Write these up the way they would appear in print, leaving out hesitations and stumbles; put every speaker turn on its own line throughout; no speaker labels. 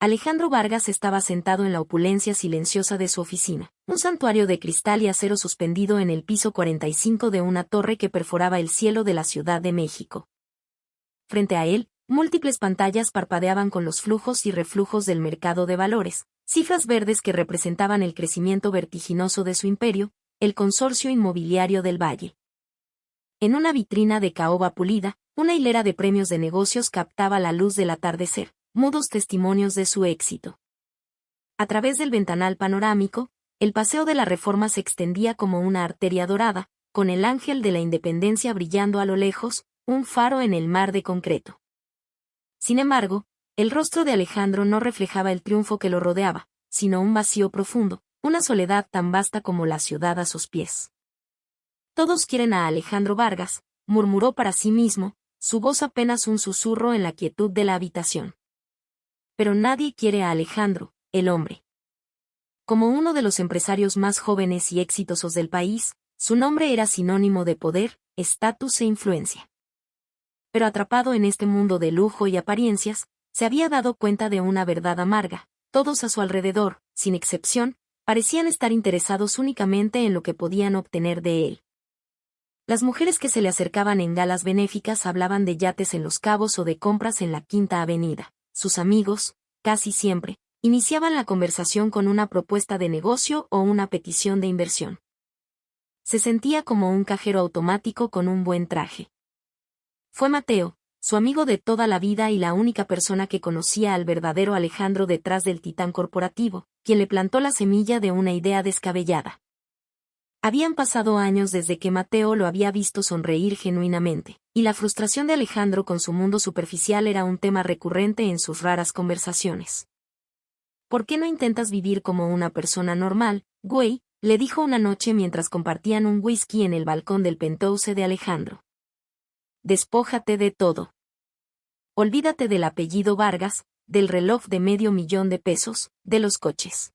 Alejandro Vargas estaba sentado en la opulencia silenciosa de su oficina, un santuario de cristal y acero suspendido en el piso 45 de una torre que perforaba el cielo de la Ciudad de México. Frente a él, múltiples pantallas parpadeaban con los flujos y reflujos del mercado de valores, cifras verdes que representaban el crecimiento vertiginoso de su imperio, el Consorcio Inmobiliario del Valle. En una vitrina de caoba pulida, una hilera de premios de negocios captaba la luz del atardecer, mudos testimonios de su éxito. A través del ventanal panorámico, el Paseo de la Reforma se extendía como una arteria dorada, con el ángel de la Independencia brillando a lo lejos, un faro en el mar de concreto. Sin embargo, el rostro de Alejandro no reflejaba el triunfo que lo rodeaba, sino un vacío profundo, una soledad tan vasta como la ciudad a sus pies. Todos quieren a Alejandro Vargas, murmuró para sí mismo, su voz apenas un susurro en la quietud de la habitación. Pero nadie quiere a Alejandro, el hombre. Como uno de los empresarios más jóvenes y exitosos del país, su nombre era sinónimo de poder, estatus e influencia. Pero atrapado en este mundo de lujo y apariencias, se había dado cuenta de una verdad amarga. Todos a su alrededor, sin excepción, parecían estar interesados únicamente en lo que podían obtener de él. Las mujeres que se le acercaban en galas benéficas hablaban de yates en Los Cabos o de compras en la Quinta Avenida. Sus amigos, casi siempre, iniciaban la conversación con una propuesta de negocio o una petición de inversión. Se sentía como un cajero automático con un buen traje. Fue Mateo, su amigo de toda la vida y la única persona que conocía al verdadero Alejandro detrás del titán corporativo, quien le plantó la semilla de una idea descabellada. Habían pasado años desde que Mateo lo había visto sonreír genuinamente, y la frustración de Alejandro con su mundo superficial era un tema recurrente en sus raras conversaciones. ¿Por qué no intentas vivir como una persona normal, güey?, le dijo una noche mientras compartían un whisky en el balcón del penthouse de Alejandro. Despójate de todo. Olvídate del apellido Vargas, del reloj de $500,000, de los coches.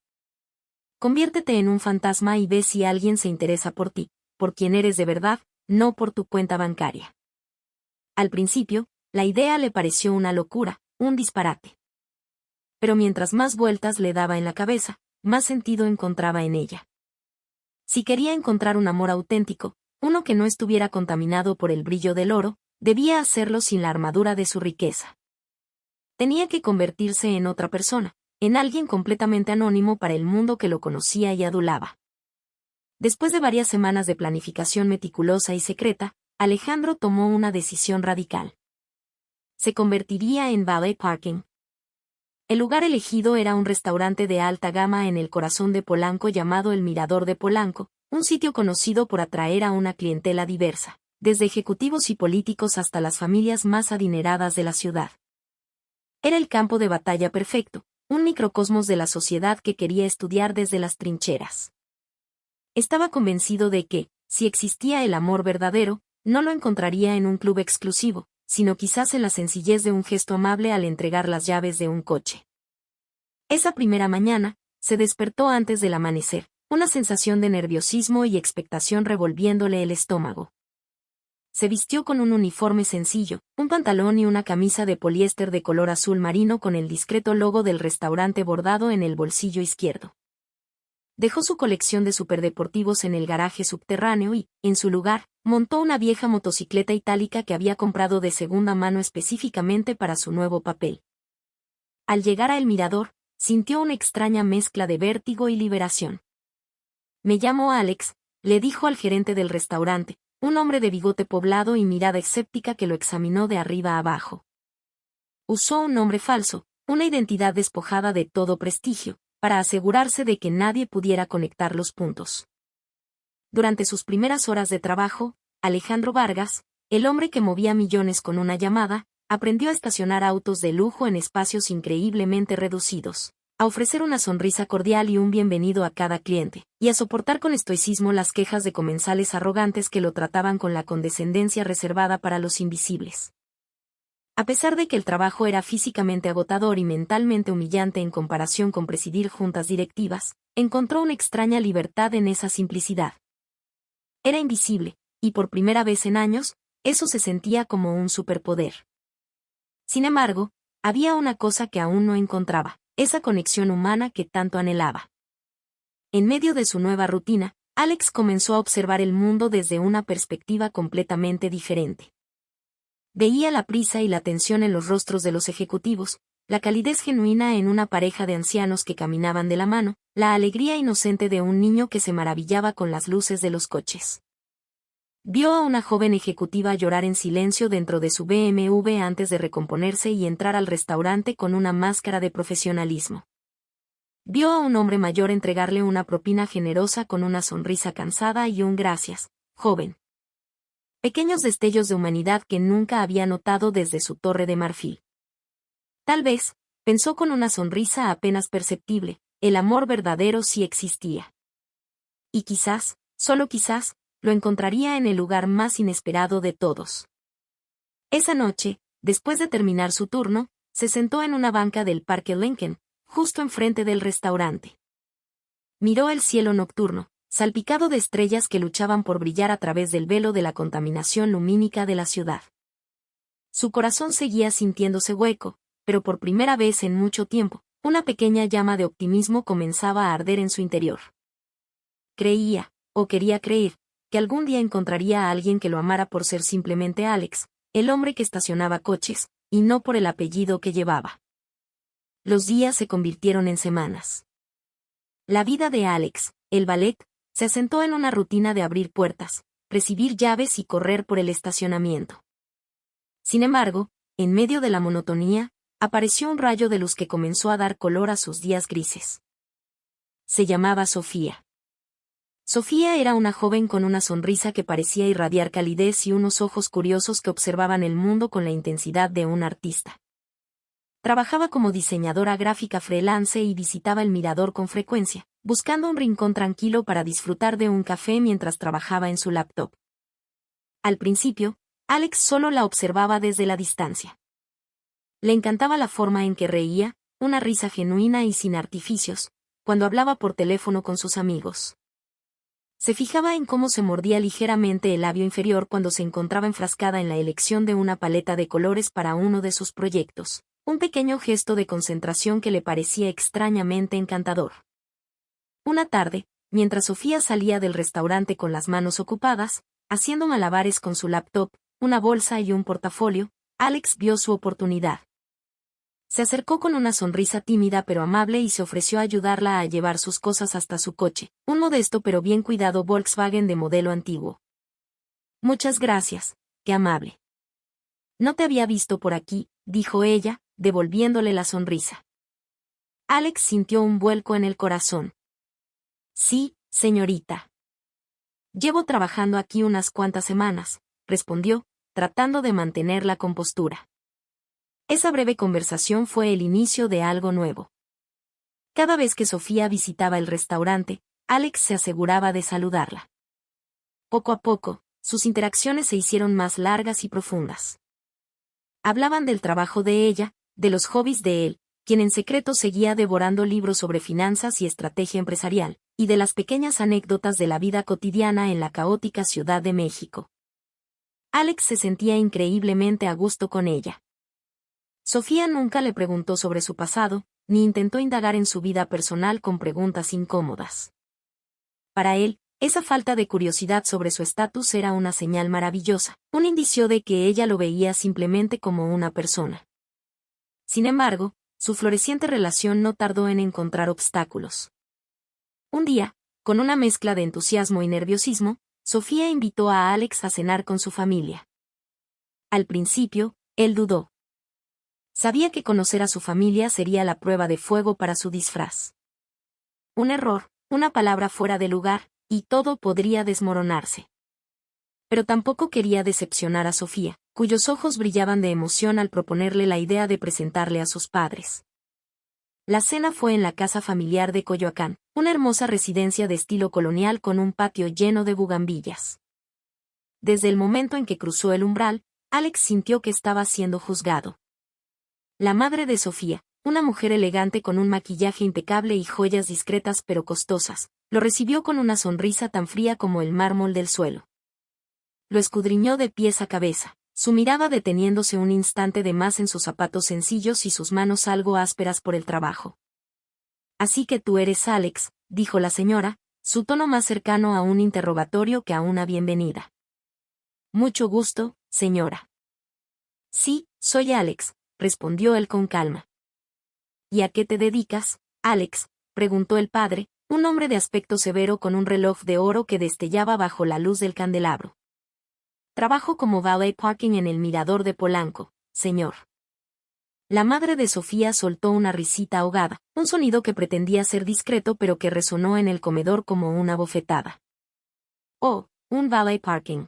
Conviértete en un fantasma y ve si alguien se interesa por ti, por quien eres de verdad, no por tu cuenta bancaria. Al principio, la idea le pareció una locura, un disparate. Pero mientras más vueltas le daba en la cabeza, más sentido encontraba en ella. Si quería encontrar un amor auténtico, uno que no estuviera contaminado por el brillo del oro, debía hacerlo sin la armadura de su riqueza. Tenía que convertirse en otra persona, en alguien completamente anónimo para el mundo que lo conocía y adulaba. Después de varias semanas de planificación meticulosa y secreta, Alejandro tomó una decisión radical. Se convertiría en valet parking. El lugar elegido era un restaurante de alta gama en el corazón de Polanco llamado El Mirador de Polanco, un sitio conocido por atraer a una clientela diversa, desde ejecutivos y políticos hasta las familias más adineradas de la ciudad. Era el campo de batalla perfecto, un microcosmos de la sociedad que quería estudiar desde las trincheras. Estaba convencido de que, si existía el amor verdadero, no lo encontraría en un club exclusivo, sino quizás en la sencillez de un gesto amable al entregar las llaves de un coche. Esa primera mañana, se despertó antes del amanecer, una sensación de nerviosismo y expectación revolviéndole el estómago. Se vistió con un uniforme sencillo, un pantalón y una camisa de poliéster de color azul marino con el discreto logo del restaurante bordado en el bolsillo izquierdo. Dejó su colección de superdeportivos en el garaje subterráneo y, en su lugar, montó una vieja motocicleta itálica que había comprado de segunda mano específicamente para su nuevo papel. Al llegar a El Mirador, sintió una extraña mezcla de vértigo y liberación. Me llamo Alex, le dijo al gerente del restaurante, un hombre de bigote poblado y mirada escéptica que lo examinó de arriba a abajo. Usó un nombre falso, una identidad despojada de todo prestigio, para asegurarse de que nadie pudiera conectar los puntos. Durante sus primeras horas de trabajo, Alejandro Vargas, el hombre que movía millones con una llamada, aprendió a estacionar autos de lujo en espacios increíblemente reducidos, a ofrecer una sonrisa cordial y un bienvenido a cada cliente, y a soportar con estoicismo las quejas de comensales arrogantes que lo trataban con la condescendencia reservada para los invisibles. A pesar de que el trabajo era físicamente agotador y mentalmente humillante en comparación con presidir juntas directivas, encontró una extraña libertad en esa simplicidad. Era invisible, y por primera vez en años, eso se sentía como un superpoder. Sin embargo, Había una cosa que aún no encontraba, esa conexión humana que tanto anhelaba. En medio de su nueva rutina, Alex comenzó a observar el mundo desde una perspectiva completamente diferente. Veía la prisa y la tensión en los rostros de los ejecutivos, la calidez genuina en una pareja de ancianos que caminaban de la mano, la alegría inocente de un niño que se maravillaba con las luces de los coches. Vio a una joven ejecutiva llorar en silencio dentro de su BMW antes de recomponerse y entrar al restaurante con una máscara de profesionalismo. Vio a un hombre mayor entregarle una propina generosa con una sonrisa cansada y un gracias, joven. Pequeños destellos de humanidad que nunca había notado desde su torre de marfil. Tal vez, pensó con una sonrisa apenas perceptible, el amor verdadero sí existía. Y quizás, solo quizás, lo encontraría en el lugar más inesperado de todos. Esa noche, después de terminar su turno, se sentó en una banca del Parque Lincoln, justo enfrente del restaurante. Miró el cielo nocturno, salpicado de estrellas que luchaban por brillar a través del velo de la contaminación lumínica de la ciudad. Su corazón seguía sintiéndose hueco, pero por primera vez en mucho tiempo, una pequeña llama de optimismo comenzaba a arder en su interior. Creía, o quería creer, que algún día encontraría a alguien que lo amara por ser simplemente Alex, el hombre que estacionaba coches, y no por el apellido que llevaba. Los días se convirtieron en semanas. La vida de Alex, el valet, se asentó en una rutina de abrir puertas, recibir llaves y correr por el estacionamiento. Sin embargo, en medio de la monotonía, apareció un rayo de luz que comenzó a dar color a sus días grises. Se llamaba Sofía. Sofía era una joven con una sonrisa que parecía irradiar calidez y unos ojos curiosos que observaban el mundo con la intensidad de un artista. Trabajaba como diseñadora gráfica freelance y visitaba el mirador con frecuencia, buscando un rincón tranquilo para disfrutar de un café mientras trabajaba en su laptop. Al principio, Alex solo la observaba desde la distancia. Le encantaba la forma en que reía, una risa genuina y sin artificios, cuando hablaba por teléfono con sus amigos. Se fijaba en cómo se mordía ligeramente el labio inferior cuando se encontraba enfrascada en la elección de una paleta de colores para uno de sus proyectos, un pequeño gesto de concentración que le parecía extrañamente encantador. Una tarde, mientras Sofía salía del restaurante con las manos ocupadas, haciendo malabares con su laptop, una bolsa y un portafolio, Alex vio su oportunidad. Se acercó con una sonrisa tímida pero amable y se ofreció a ayudarla a llevar sus cosas hasta su coche, un modesto pero bien cuidado Volkswagen de modelo antiguo. Muchas gracias, qué amable. No te había visto por aquí, dijo ella, devolviéndole la sonrisa. Alex sintió un vuelco en el corazón. Sí, señorita. Llevo trabajando aquí unas cuantas semanas, respondió, tratando de mantener la compostura. Esa breve conversación fue el inicio de algo nuevo. Cada vez que Sofía visitaba el restaurante, Alex se aseguraba de saludarla. Poco a poco, sus interacciones se hicieron más largas y profundas. Hablaban del trabajo de ella, de los hobbies de él, quien en secreto seguía devorando libros sobre finanzas y estrategia empresarial, y de las pequeñas anécdotas de la vida cotidiana en la caótica Ciudad de México. Alex se sentía increíblemente a gusto con ella. Sofía nunca le preguntó sobre su pasado, ni intentó indagar en su vida personal con preguntas incómodas. Para él, esa falta de curiosidad sobre su estatus era una señal maravillosa, un indicio de que ella lo veía simplemente como una persona. Sin embargo, su floreciente relación no tardó en encontrar obstáculos. Un día, con una mezcla de entusiasmo y nerviosismo, Sofía invitó a Alex a cenar con su familia. Al principio, él dudó. Sabía que conocer a su familia sería la prueba de fuego para su disfraz. Un error, una palabra fuera de lugar, y todo podría desmoronarse. Pero tampoco quería decepcionar a Sofía, cuyos ojos brillaban de emoción al proponerle la idea de presentarle a sus padres. La cena fue en la casa familiar de Coyoacán, una hermosa residencia de estilo colonial con un patio lleno de bugambillas. Desde el momento en que cruzó el umbral, Alex sintió que estaba siendo juzgado. La madre de Sofía, una mujer elegante con un maquillaje impecable y joyas discretas pero costosas, lo recibió con una sonrisa tan fría como el mármol del suelo. Lo escudriñó de pies a cabeza, su mirada deteniéndose un instante de más en sus zapatos sencillos y sus manos algo ásperas por el trabajo. Así que tú eres Alex, dijo la señora, su tono más cercano a un interrogatorio que a una bienvenida. Mucho gusto, señora. Sí, soy Alex, respondió él con calma. ¿Y a qué te dedicas, Alex?, preguntó el padre, un hombre de aspecto severo con un reloj de oro que destellaba bajo la luz del candelabro. Trabajo como valet parking en el mirador de Polanco, señor. La madre de Sofía soltó una risita ahogada, un sonido que pretendía ser discreto pero que resonó en el comedor como una bofetada. Oh, un valet parking.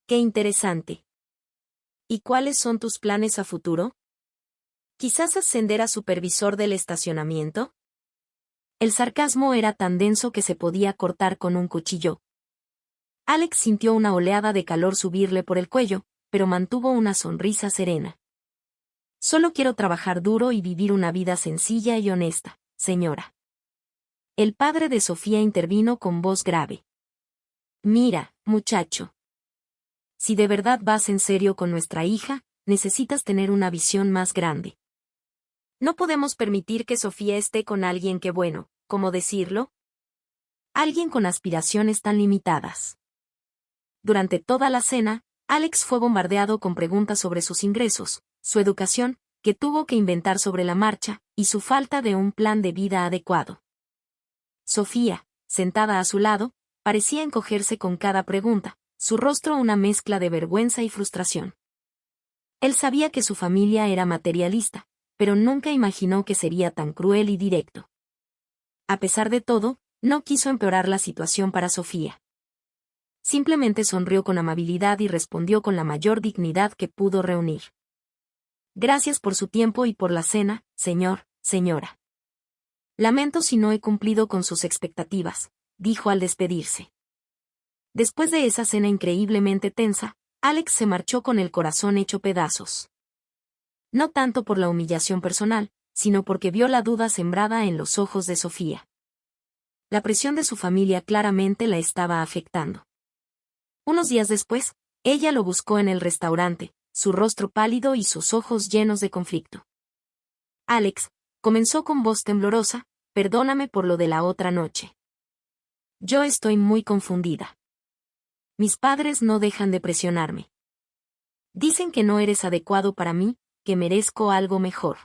Qué interesante. ¿Y cuáles son tus planes a futuro? ¿Quizás ascender a supervisor del estacionamiento? El sarcasmo era tan denso que se podía cortar con un cuchillo. Alex sintió una oleada de calor subirle por el cuello, pero mantuvo una sonrisa serena. Solo quiero trabajar duro y vivir una vida sencilla y honesta, señora. El padre de Sofía intervino con voz grave. Mira, muchacho. Si de verdad vas en serio con nuestra hija, necesitas tener una visión más grande. No podemos permitir que Sofía esté con alguien que, bueno, ¿cómo decirlo? Alguien con aspiraciones tan limitadas. Durante toda la cena, Alex fue bombardeado con preguntas sobre sus ingresos, su educación, que tuvo que inventar sobre la marcha, y su falta de un plan de vida adecuado. Sofía, sentada a su lado, parecía encogerse con cada pregunta, su rostro una mezcla de vergüenza y frustración. Él sabía que su familia era materialista, pero nunca imaginó que sería tan cruel y directo. A pesar de todo, no quiso empeorar la situación para Sofía. Simplemente sonrió con amabilidad y respondió con la mayor dignidad que pudo reunir. Gracias por su tiempo y por la cena, señora. Lamento si no he cumplido con sus expectativas, dijo al despedirse. Después de esa cena increíblemente tensa, Alex se marchó con el corazón hecho pedazos. No tanto por la humillación personal, sino porque vio la duda sembrada en los ojos de Sofía. La presión de su familia claramente la estaba afectando. Unos días después, ella lo buscó en el restaurante, su rostro pálido y sus ojos llenos de conflicto. Alex, comenzó con voz temblorosa, perdóname por lo de la otra noche. Yo estoy muy confundida. Mis padres no dejan de presionarme. Dicen que no eres adecuado para mí, que merezco algo mejor.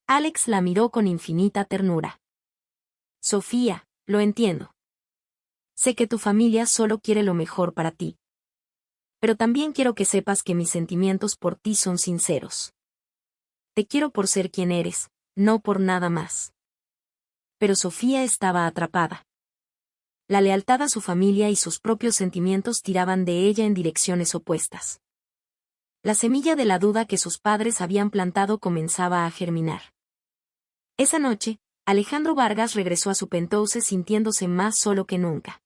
Alex la miró con infinita ternura. Sofía, lo entiendo. Sé que tu familia solo quiere lo mejor para ti. Pero también quiero que sepas que mis sentimientos por ti son sinceros. Te quiero por ser quien eres, no por nada más. Pero Sofía estaba atrapada. La lealtad a su familia y sus propios sentimientos tiraban de ella en direcciones opuestas. La semilla de la duda que sus padres habían plantado comenzaba a germinar. Esa noche, Alejandro Vargas regresó a su penthouse sintiéndose más solo que nunca.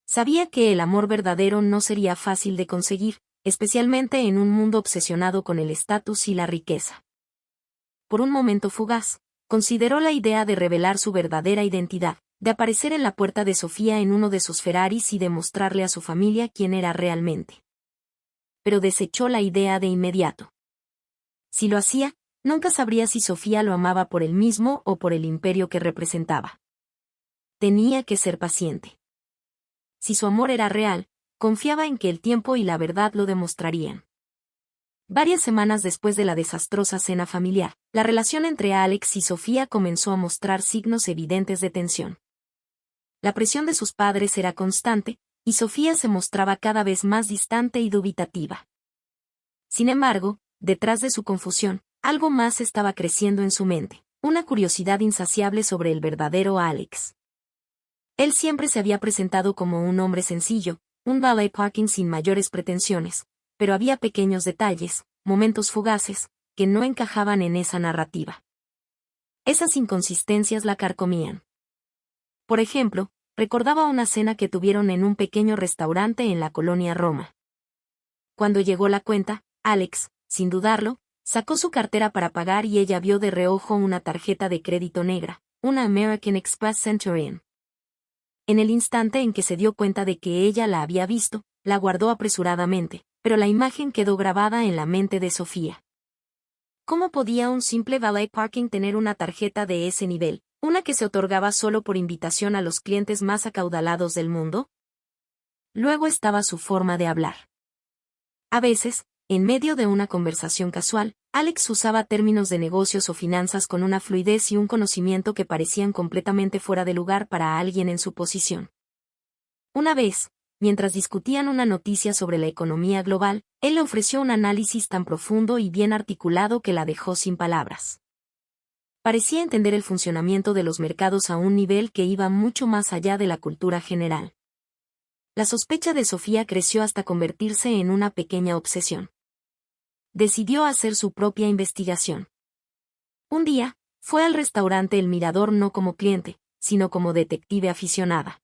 Sabía que el amor verdadero no sería fácil de conseguir, especialmente en un mundo obsesionado con el estatus y la riqueza. Por un momento fugaz, consideró la idea de revelar su verdadera identidad, de aparecer en la puerta de Sofía en uno de sus Ferraris y demostrarle a su familia quién era realmente. Pero desechó la idea de inmediato. Si lo hacía, nunca sabría si Sofía lo amaba por él mismo o por el imperio que representaba. Tenía que ser paciente. Si su amor era real, confiaba en que el tiempo y la verdad lo demostrarían. Varias semanas después de la desastrosa cena familiar, la relación entre Alex y Sofía comenzó a mostrar signos evidentes de tensión. La presión de sus padres era constante, y Sofía se mostraba cada vez más distante y dubitativa. Sin embargo, detrás de su confusión, algo más estaba creciendo en su mente, una curiosidad insaciable sobre el verdadero Alex. Él siempre se había presentado como un hombre sencillo, un valet parking sin mayores pretensiones, pero había pequeños detalles, momentos fugaces, que no encajaban en esa narrativa. Esas inconsistencias la carcomían. Por ejemplo, recordaba una cena que tuvieron en un pequeño restaurante en la colonia Roma. Cuando llegó la cuenta, Alex, sin dudarlo, sacó su cartera para pagar y ella vio de reojo una tarjeta de crédito negra, una American Express Centurion. En el instante en que se dio cuenta de que ella la había visto, la guardó apresuradamente, pero la imagen quedó grabada en la mente de Sofía. ¿Cómo podía un simple valet parking tener una tarjeta de ese nivel, una que se otorgaba solo por invitación a los clientes más acaudalados del mundo? Luego estaba su forma de hablar. A veces, en medio de una conversación casual, Alex usaba términos de negocios o finanzas con una fluidez y un conocimiento que parecían completamente fuera de lugar para alguien en su posición. Una vez, mientras discutían una noticia sobre la economía global, él le ofreció un análisis tan profundo y bien articulado que la dejó sin palabras. Parecía entender el funcionamiento de los mercados a un nivel que iba mucho más allá de la cultura general. La sospecha de Sofía creció hasta convertirse en una pequeña obsesión. Decidió hacer su propia investigación. Un día, fue al restaurante El Mirador no como cliente, sino como detective aficionada.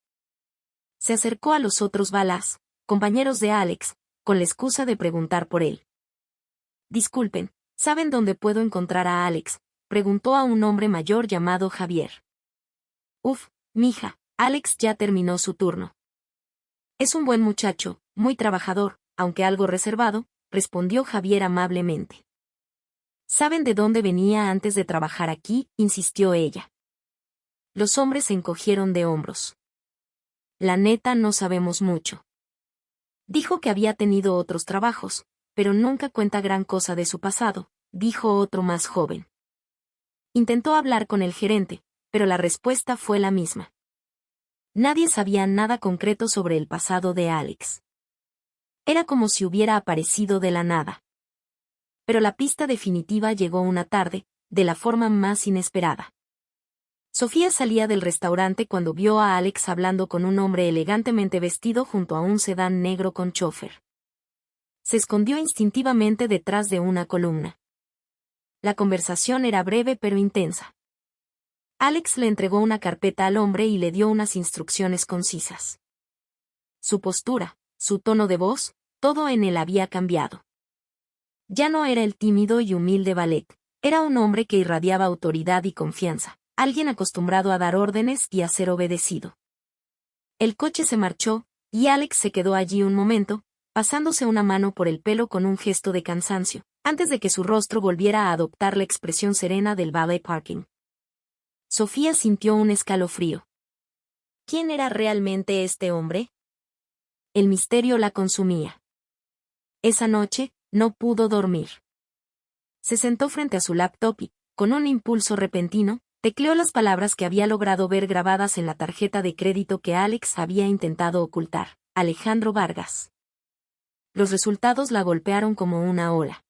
Se acercó a los otros valas, compañeros de Alex, con la excusa de preguntar por él. «Disculpen, ¿saben dónde puedo encontrar a Alex?», preguntó a un hombre mayor llamado Javier. «Uf, mija, Alex ya terminó su turno. Es un buen muchacho, muy trabajador, aunque algo reservado», respondió Javier amablemente. «¿Saben de dónde venía antes de trabajar aquí?», insistió ella. Los hombres se encogieron de hombros. «La neta no sabemos mucho. Dijo que había tenido otros trabajos, pero nunca cuenta gran cosa de su pasado», dijo otro más joven. Intentó hablar con el gerente, pero la respuesta fue la misma. Nadie sabía nada concreto sobre el pasado de Alex. Era como si hubiera aparecido de la nada. Pero la pista definitiva llegó una tarde, de la forma más inesperada. Sofía salía del restaurante cuando vio a Alex hablando con un hombre elegantemente vestido junto a un sedán negro con chofer. Se escondió instintivamente detrás de una columna. La conversación era breve pero intensa. Alex le entregó una carpeta al hombre y le dio unas instrucciones concisas. Su postura, su tono de voz, todo en él había cambiado. Ya no era el tímido y humilde valet, era un hombre que irradiaba autoridad y confianza, alguien acostumbrado a dar órdenes y a ser obedecido. El coche se marchó, y Alex se quedó allí un momento, pasándose una mano por el pelo con un gesto de cansancio, antes de que su rostro volviera a adoptar la expresión serena del valet parking. Sofía sintió un escalofrío. ¿Quién era realmente este hombre? El misterio la consumía. Esa noche, no pudo dormir. Se sentó frente a su laptop y, con un impulso repentino, tecleó las palabras que había logrado ver grabadas en la tarjeta de crédito que Alex había intentado ocultar: Alejandro Vargas. Los resultados la golpearon como una ola.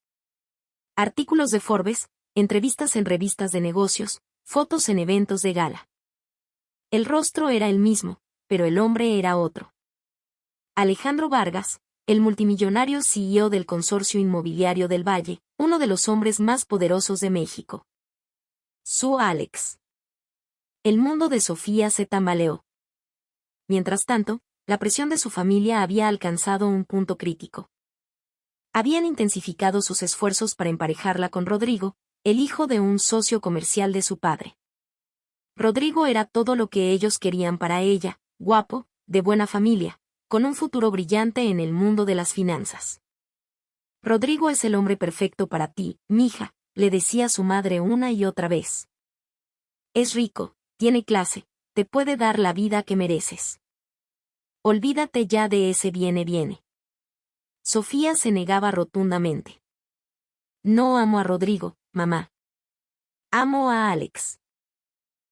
Artículos de Forbes, entrevistas en revistas de negocios, fotos en eventos de gala. El rostro era el mismo, pero el hombre era otro. Alejandro Vargas, el multimillonario CEO del consorcio inmobiliario del Valle, uno de los hombres más poderosos de México. Su Alex. El mundo de Sofía se tambaleó. Mientras tanto, la presión de su familia había alcanzado un punto crítico. Habían intensificado sus esfuerzos para emparejarla con Rodrigo, el hijo de un socio comercial de su padre. Rodrigo era todo lo que ellos querían para ella: guapo, de buena familia, con un futuro brillante en el mundo de las finanzas. Rodrigo es el hombre perfecto para ti, mija, le decía su madre una y otra vez. Es rico, tiene clase, te puede dar la vida que mereces. Olvídate ya de ese viene. Sofía se negaba rotundamente. No amo a Rodrigo, mamá. Amo a Alex.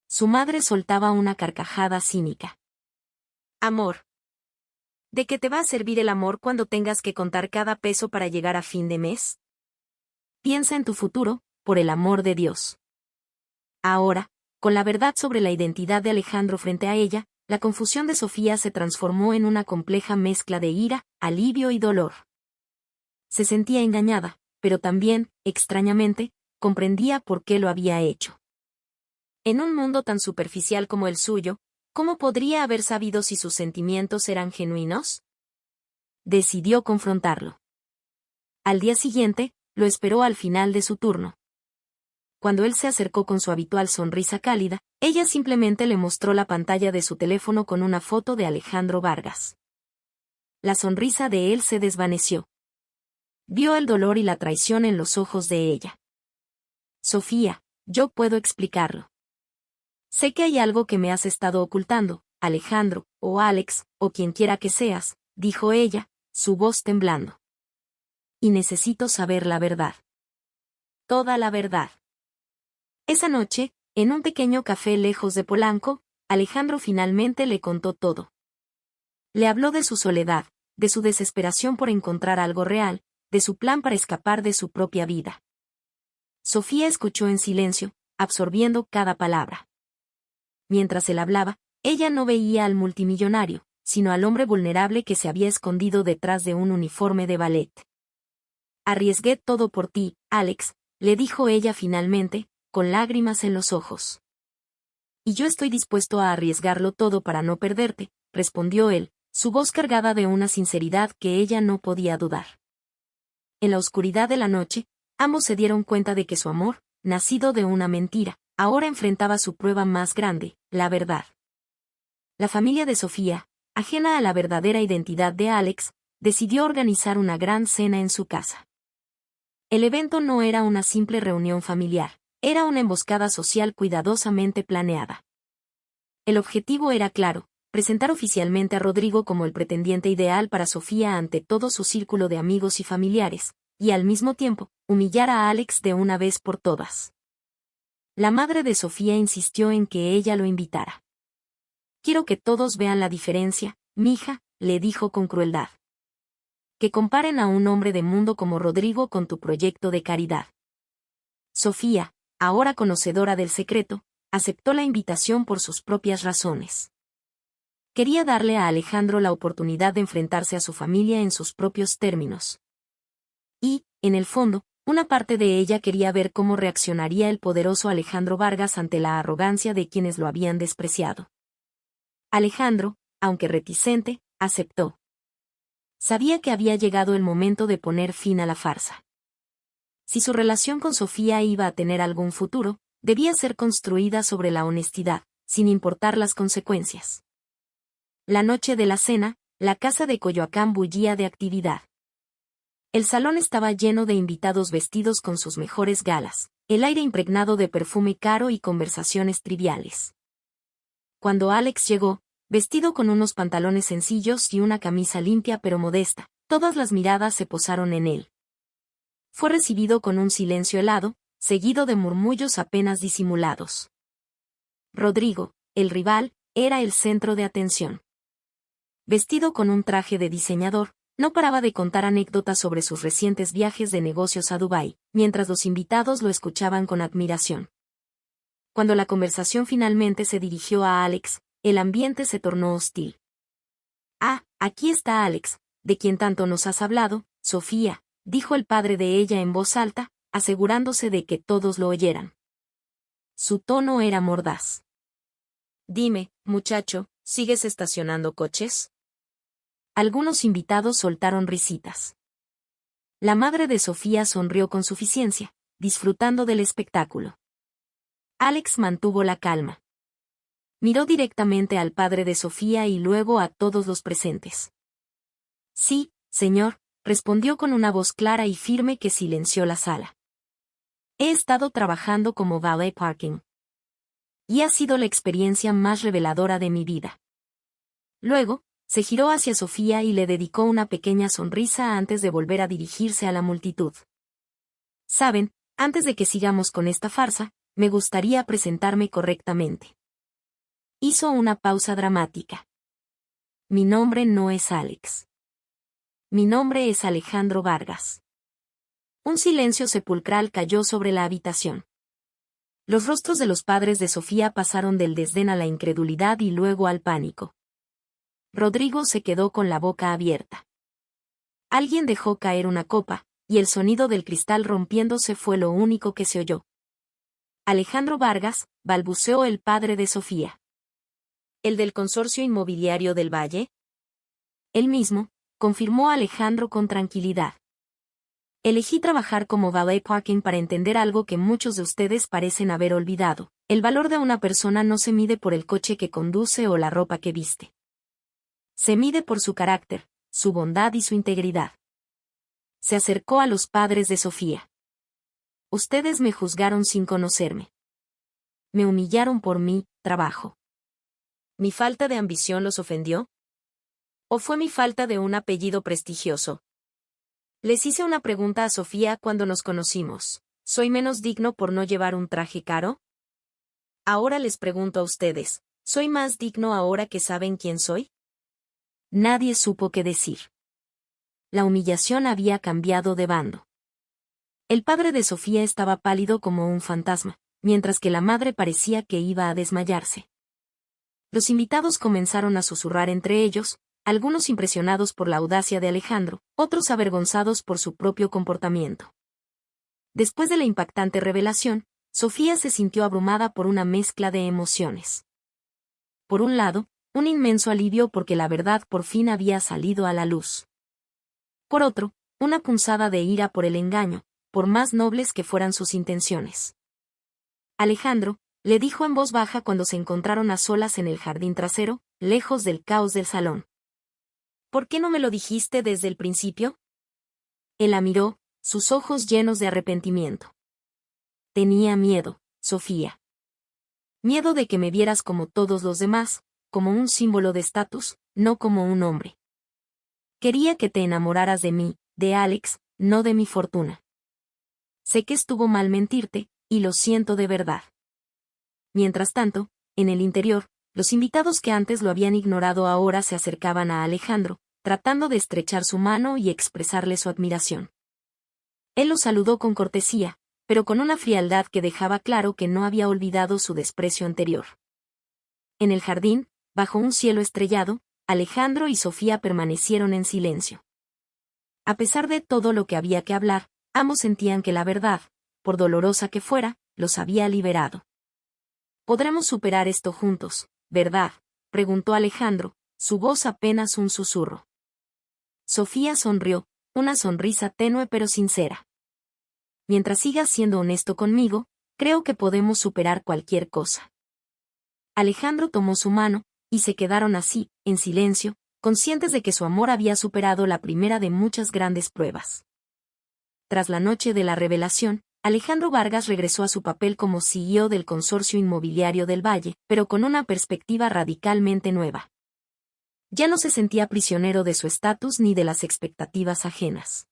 Su madre soltaba una carcajada cínica. Amor. ¿De qué te va a servir el amor cuando tengas que contar cada peso para llegar a fin de mes? Piensa en tu futuro, por el amor de Dios. Ahora, con la verdad sobre la identidad de Alejandro frente a ella, la confusión de Sofía se transformó en una compleja mezcla de ira, alivio y dolor. Se sentía engañada, pero también, extrañamente, comprendía por qué lo había hecho. En un mundo tan superficial como el suyo, ¿cómo podría haber sabido si sus sentimientos eran genuinos? Decidió confrontarlo. Al día siguiente, lo esperó al final de su turno. Cuando él se acercó con su habitual sonrisa cálida, ella simplemente le mostró la pantalla de su teléfono con una foto de Alejandro Vargas. La sonrisa de él se desvaneció. Vio el dolor y la traición en los ojos de ella. Sofía, yo puedo explicarlo. Sé que hay algo que me has estado ocultando, Alejandro, o Alex, o quien quiera que seas, dijo ella, su voz temblando. Y necesito saber la verdad. Toda la verdad. Esa noche, en un pequeño café lejos de Polanco, Alejandro finalmente le contó todo. Le habló de su soledad, de su desesperación por encontrar algo real, de su plan para escapar de su propia vida. Sofía escuchó en silencio, absorbiendo cada palabra. Mientras él hablaba, ella no veía al multimillonario, sino al hombre vulnerable que se había escondido detrás de un uniforme de ballet. Arriesgué todo por ti, Alex, le dijo ella finalmente, con lágrimas en los ojos. Y yo estoy dispuesto a arriesgarlo todo para no perderte, respondió él, su voz cargada de una sinceridad que ella no podía dudar. En la oscuridad de la noche, ambos se dieron cuenta de que su amor, nacido de una mentira, ahora enfrentaba su prueba más grande, la verdad. La familia de Sofía, ajena a la verdadera identidad de Alex, decidió organizar una gran cena en su casa. El evento no era una simple reunión familiar, era una emboscada social cuidadosamente planeada. El objetivo era claro, presentar oficialmente a Rodrigo como el pretendiente ideal para Sofía ante todo su círculo de amigos y familiares, y al mismo tiempo, humillar a Alex de una vez por todas. La madre de Sofía insistió en que ella lo invitara. Quiero que todos vean la diferencia, mija, le dijo con crueldad. Que comparen a un hombre de mundo como Rodrigo con tu proyecto de caridad. Sofía, ahora conocedora del secreto, aceptó la invitación por sus propias razones. Quería darle a Alejandro la oportunidad de enfrentarse a su familia en sus propios términos. Y, en el fondo, una parte de ella quería ver cómo reaccionaría el poderoso Alejandro Vargas ante la arrogancia de quienes lo habían despreciado. Alejandro, aunque reticente, aceptó. Sabía que había llegado el momento de poner fin a la farsa. Si su relación con Sofía iba a tener algún futuro, debía ser construida sobre la honestidad, sin importar las consecuencias. La noche de la cena, la casa de Coyoacán bullía de actividad. El salón estaba lleno de invitados vestidos con sus mejores galas, el aire impregnado de perfume caro y conversaciones triviales. Cuando Alex llegó, vestido con unos pantalones sencillos y una camisa limpia pero modesta, todas las miradas se posaron en él. Fue recibido con un silencio helado, seguido de murmullos apenas disimulados. Rodrigo, el rival, era el centro de atención. Vestido con un traje de diseñador, no paraba de contar anécdotas sobre sus recientes viajes de negocios a Dubái, mientras los invitados lo escuchaban con admiración. Cuando la conversación finalmente se dirigió a Alex, el ambiente se tornó hostil. Ah, aquí está Alex, de quien tanto nos has hablado, Sofía, dijo el padre de ella en voz alta, asegurándose de que todos lo oyeran. Su tono era mordaz. Dime, muchacho, ¿sigues estacionando coches? Algunos invitados soltaron risitas. La madre de Sofía sonrió con suficiencia, disfrutando del espectáculo. Alex mantuvo la calma. Miró directamente al padre de Sofía y luego a todos los presentes. Sí, señor, respondió con una voz clara y firme que silenció la sala. He estado trabajando como valet parking. Y ha sido la experiencia más reveladora de mi vida. Luego, se giró hacia Sofía y le dedicó una pequeña sonrisa antes de volver a dirigirse a la multitud. Saben, antes de que sigamos con esta farsa, me gustaría presentarme correctamente. Hizo una pausa dramática. Mi nombre no es Alex. Mi nombre es Alejandro Vargas. Un silencio sepulcral cayó sobre la habitación. Los rostros de los padres de Sofía pasaron del desdén a la incredulidad y luego al pánico. Rodrigo se quedó con la boca abierta. Alguien dejó caer una copa, y el sonido del cristal rompiéndose fue lo único que se oyó. Alejandro Vargas, balbuceó el padre de Sofía. ¿El del consorcio inmobiliario del Valle? Él mismo, confirmó Alejandro con tranquilidad. Elegí trabajar como valet parking para entender algo que muchos de ustedes parecen haber olvidado. El valor de una persona no se mide por el coche que conduce o la ropa que viste. Se mide por su carácter, su bondad y su integridad. Se acercó a los padres de Sofía. Ustedes me juzgaron sin conocerme. Me humillaron por mi trabajo. ¿Mi falta de ambición los ofendió? ¿O fue mi falta de un apellido prestigioso? Les hice una pregunta a Sofía cuando nos conocimos. ¿Soy menos digno por no llevar un traje caro? Ahora les pregunto a ustedes, ¿soy más digno ahora que saben quién soy? Nadie supo qué decir. La humillación había cambiado de bando. El padre de Sofía estaba pálido como un fantasma, mientras que la madre parecía que iba a desmayarse. Los invitados comenzaron a susurrar entre ellos, algunos impresionados por la audacia de Alejandro, otros avergonzados por su propio comportamiento. Después de la impactante revelación, Sofía se sintió abrumada por una mezcla de emociones. Por un lado, un inmenso alivio porque la verdad por fin había salido a la luz. Por otro, una punzada de ira por el engaño, por más nobles que fueran sus intenciones. Alejandro, le dijo en voz baja cuando se encontraron a solas en el jardín trasero, lejos del caos del salón. ¿Por qué no me lo dijiste desde el principio? Él la miró, sus ojos llenos de arrepentimiento. Tenía miedo, Sofía. Miedo de que me vieras como todos los demás, como un símbolo de estatus, no como un hombre. Quería que te enamoraras de mí, de Alex, no de mi fortuna. Sé que estuvo mal mentirte, y lo siento de verdad. Mientras tanto, en el interior, los invitados que antes lo habían ignorado ahora se acercaban a Alejandro, tratando de estrechar su mano y expresarle su admiración. Él los saludó con cortesía, pero con una frialdad que dejaba claro que no había olvidado su desprecio anterior. En el jardín, bajo un cielo estrellado, Alejandro y Sofía permanecieron en silencio. A pesar de todo lo que había que hablar, ambos sentían que la verdad, por dolorosa que fuera, los había liberado. «Podremos superar esto juntos, ¿verdad?», preguntó Alejandro, su voz apenas un susurro. Sofía sonrió, una sonrisa tenue pero sincera. «Mientras sigas siendo honesto conmigo, creo que podemos superar cualquier cosa». Alejandro tomó su mano, y se quedaron así, en silencio, conscientes de que su amor había superado la primera de muchas grandes pruebas. Tras la noche de la revelación, Alejandro Vargas regresó a su papel como CEO del Consorcio Inmobiliario del Valle, pero con una perspectiva radicalmente nueva. Ya no se sentía prisionero de su estatus ni de las expectativas ajenas.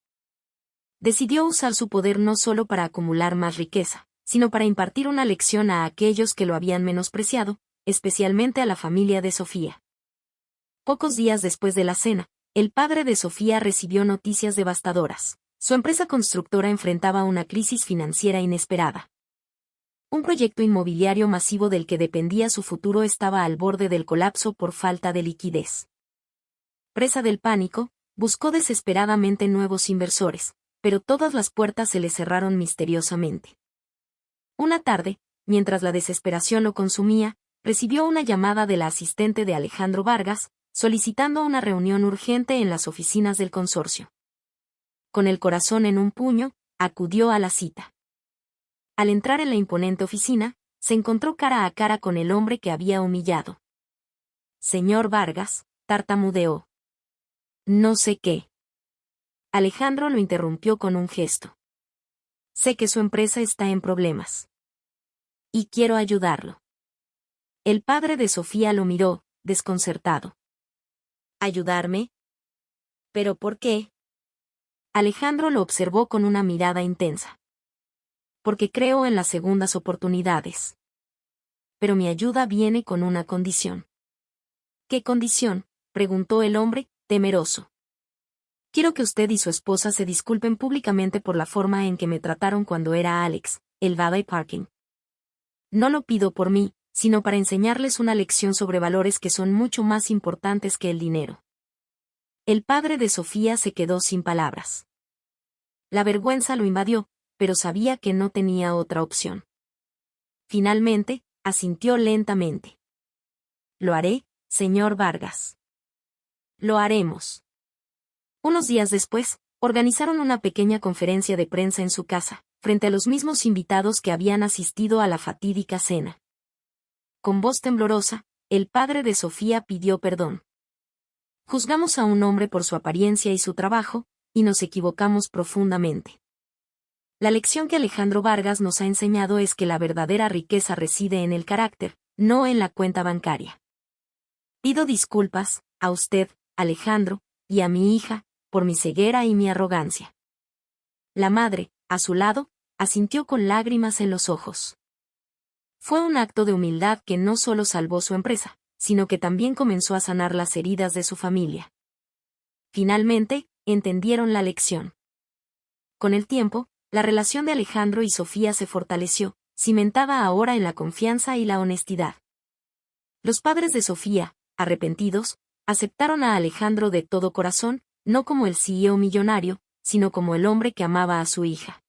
Decidió usar su poder no solo para acumular más riqueza, sino para impartir una lección a aquellos que lo habían menospreciado, especialmente a la familia de Sofía. Pocos días después de la cena, el padre de Sofía recibió noticias devastadoras. Su empresa constructora enfrentaba una crisis financiera inesperada. Un proyecto inmobiliario masivo del que dependía su futuro estaba al borde del colapso por falta de liquidez. Presa del pánico, buscó desesperadamente nuevos inversores, pero todas las puertas se le cerraron misteriosamente. Una tarde, mientras la desesperación lo consumía, recibió una llamada de la asistente de Alejandro Vargas, solicitando una reunión urgente en las oficinas del consorcio. Con el corazón en un puño, acudió a la cita. Al entrar en la imponente oficina, se encontró cara a cara con el hombre que había humillado. «Señor Vargas», tartamudeó. «No sé qué». Alejandro lo interrumpió con un gesto. «Sé que su empresa está en problemas. Y quiero ayudarlo». El padre de Sofía lo miró, desconcertado. «¿Ayudarme? ¿Pero por qué?». Alejandro lo observó con una mirada intensa. «Porque creo en las segundas oportunidades. Pero mi ayuda viene con una condición». «¿Qué condición?», preguntó el hombre, temeroso. «Quiero que usted y su esposa se disculpen públicamente por la forma en que me trataron cuando era Alex, el Valley Parking. No lo pido por mí, sino para enseñarles una lección sobre valores que son mucho más importantes que el dinero». El padre de Sofía se quedó sin palabras. La vergüenza lo invadió, pero sabía que no tenía otra opción. Finalmente, asintió lentamente. «Lo haré, señor Vargas». «Lo haremos». Unos días después, organizaron una pequeña conferencia de prensa en su casa, frente a los mismos invitados que habían asistido a la fatídica cena. Con voz temblorosa, el padre de Sofía pidió perdón. «Juzgamos a un hombre por su apariencia y su trabajo, y nos equivocamos profundamente. La lección que Alejandro Vargas nos ha enseñado es que la verdadera riqueza reside en el carácter, no en la cuenta bancaria. Pido disculpas, a usted, Alejandro, y a mi hija, por mi ceguera y mi arrogancia. La madre, a su lado, asintió con lágrimas en los ojos. Fue un acto de humildad que no solo salvó su empresa, sino que también comenzó a sanar las heridas de su familia. Finalmente, entendieron la lección. Con el tiempo, la relación de Alejandro y Sofía se fortaleció, cimentada ahora en la confianza y la honestidad. Los padres de Sofía, arrepentidos, aceptaron a Alejandro de todo corazón, no como el CEO millonario, sino como el hombre que amaba a su hija.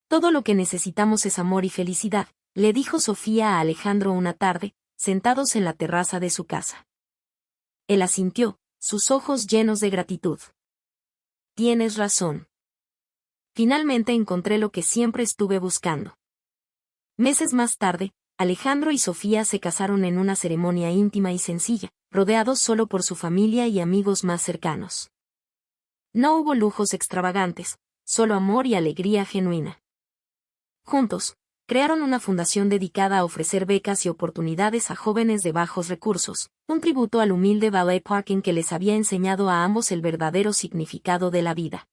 Todo lo que necesitamos es amor y felicidad, le dijo Sofía a Alejandro una tarde, sentados en la terraza de su casa. Él asintió, sus ojos llenos de gratitud. Tienes razón. Finalmente encontré lo que siempre estuve buscando. Meses más tarde, Alejandro y Sofía se casaron en una ceremonia íntima y sencilla, rodeados solo por su familia y amigos más cercanos. No hubo lujos extravagantes, solo amor y alegría genuina. Juntos, crearon una fundación dedicada a ofrecer becas y oportunidades a jóvenes de bajos recursos, un tributo al humilde ballet parking que les había enseñado a ambos el verdadero significado de la vida.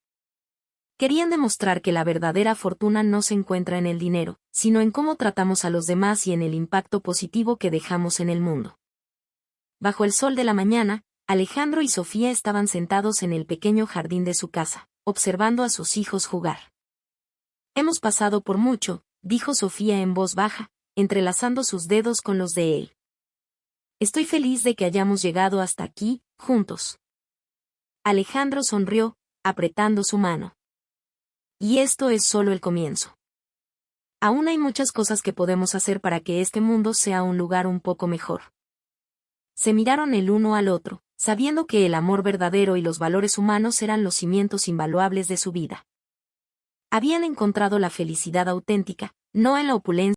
Querían demostrar que la verdadera fortuna no se encuentra en el dinero, sino en cómo tratamos a los demás y en el impacto positivo que dejamos en el mundo. Bajo el sol de la mañana, Alejandro y Sofía estaban sentados en el pequeño jardín de su casa, observando a sus hijos jugar. Hemos pasado por mucho, dijo Sofía en voz baja, entrelazando sus dedos con los de él. Estoy feliz de que hayamos llegado hasta aquí, juntos. Alejandro sonrió, apretando su mano. Y esto es solo el comienzo. Aún hay muchas cosas que podemos hacer para que este mundo sea un lugar un poco mejor. Se miraron el uno al otro, sabiendo que el amor verdadero y los valores humanos eran los cimientos invaluables de su vida. Habían encontrado la felicidad auténtica, no en la opulencia